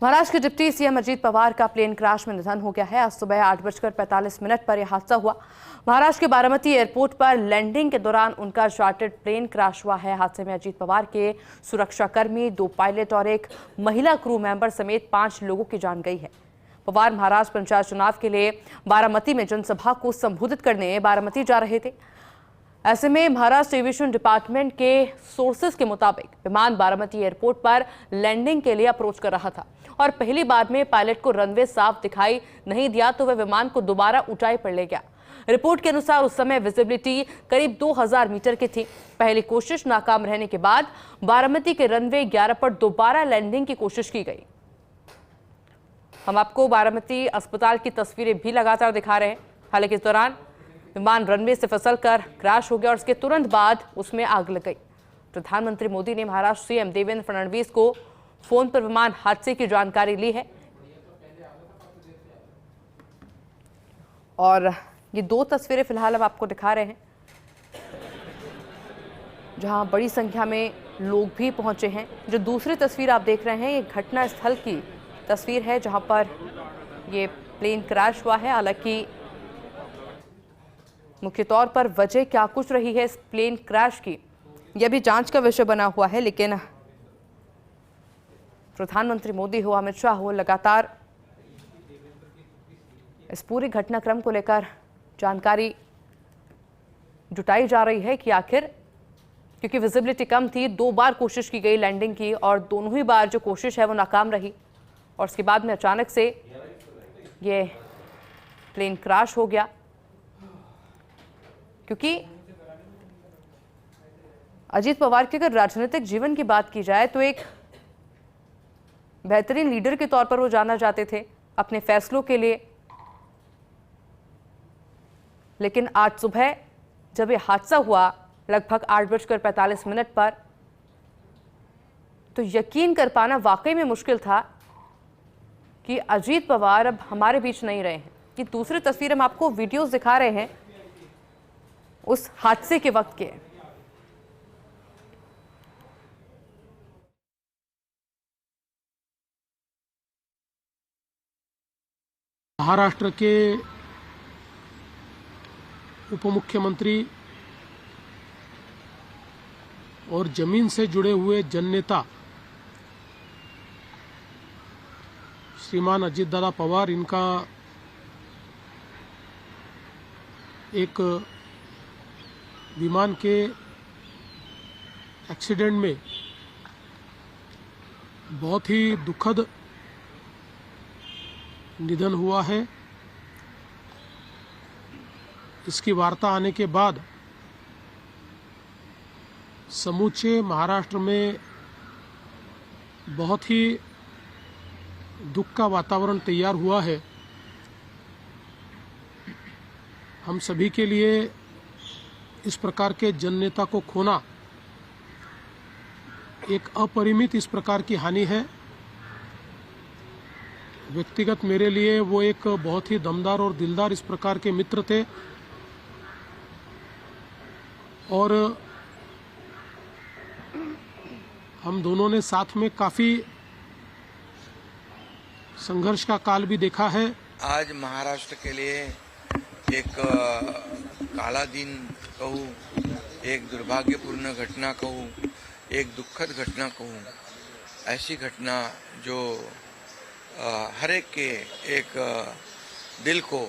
महाराष्ट्र के deputy CM Ajit Pawar का plane crash में निधन हो गया है। आज सुबह 8:45 पर यह हादसा हुआ। महाराष्ट्र के बारामती एयरपोर्ट पर लैंडिंग के दौरान उनका चार्टर्ड प्लेन क्रैश हुआ है। हादसे में अजीत पवार के सुरक्षाकर्मी, 2 पायलट और एक महिला क्रू मेंबर समेत 5 लोगों की जान गई है। पवार महाराष्ट्र पंचायत चुनाव के लिए बारामती में जनसभा को संबोधित करने बारामती जा रहे थे। ऐसे में महाराष्ट्र एविएशन डिपार्टमेंट के सोर्सेज के मुताबिक विमान बारामती एयरपोर्ट पर लैंडिंग के लिए अप्रोच कर रहा था और पहली बार में पायलट को रनवे साफ दिखाई नहीं दिया तो वह विमान को दोबारा ऊंचाई पर ले गया। रिपोर्ट के अनुसार उस समय विजिबिलिटी करीब 2000 मीटर की थी। पहली कोशिश नाकाम रहने के बाद बारामती के रनवे 11 पर दोबारा लैंडिंग की कोशिश की गई। हम आपको बारामती अस्पताल की तस्वीरें भी लगातार दिखा रहे हैं। हालांकि इस दौरान विमान रनवे से फिसलकर क्रैश हो गया और उसके तुरंत बाद उसमें आग लग गई। प्रधानमंत्री मोदी ने महाराष्ट्र सीएम देवेंद्र फडणवीस को फोन पर विमान हादसे की जानकारी ली है और ये 2 तस्वीरें फिलहाल हम आपको दिखा रहे हैं जहां बड़ी संख्या में लोग भी पहुंचे हैं। जो दूसरी तस्वीर आप देख रहे हैं ये घटना स्थल की तस्वीर है जहां पर ये प्लेन क्रैश हुआ है। हालांकि मुख्य तौर पर वजह क्या कुछ रही है इस प्लेन क्रैश की, यह भी जांच का विषय बना हुआ है। लेकिन प्रधानमंत्री मोदी हो, अमित शाह हो, लगातार इस पूरे घटनाक्रम को लेकर जानकारी जुटाई जा रही है कि आखिर, क्योंकि विजिबिलिटी कम थी, 2 बार कोशिश की गई लैंडिंग की और दोनों ही बार जो कोशिश है वो नाकाम रही और उसके बाद में अचानक से ये प्लेन क्रैश हो गया। क्योंकि अजीत पवार के अगर राजनीतिक जीवन की बात की जाए तो एक बेहतरीन लीडर के तौर पर वो जाना जाते थे अपने फैसलों के लिए। लेकिन आज सुबह जब ये हादसा हुआ लगभग 8:45 पर, तो यकीन कर पाना वाकई में मुश्किल था कि अजीत पवार अब हमारे बीच नहीं रहे हैं। कि दूसरी तस्वीर हम आपको वीडियोस दिखा रहे हैं उस हादसे के वक्त के। महाराष्ट्र के उप मुख्यमंत्री और जमीन से जुड़े हुए जननेता श्रीमान अजीत दादा पवार, इनका एक विमान के एक्सीडेंट में बहुत ही दुखद निधन हुआ है। इसकी वार्ता आने के बाद समूचे महाराष्ट्र में बहुत ही दुख का वातावरण तैयार हुआ है। हम सभी के लिए इस प्रकार के जननेता को खोना एक अपरिमित इस प्रकार की हानि है। व्यक्तिगत मेरे लिए वो एक बहुत ही दमदार और दिलदार इस प्रकार के मित्र थे और हम दोनों ने साथ में काफ़ी संघर्ष का काल भी देखा है। आज महाराष्ट्र के लिए एक काला दिन कहूँ, एक दुर्भाग्यपूर्ण घटना कहूँ, एक दुखद घटना कहूँ, ऐसी घटना जो हर एक के एक दिल को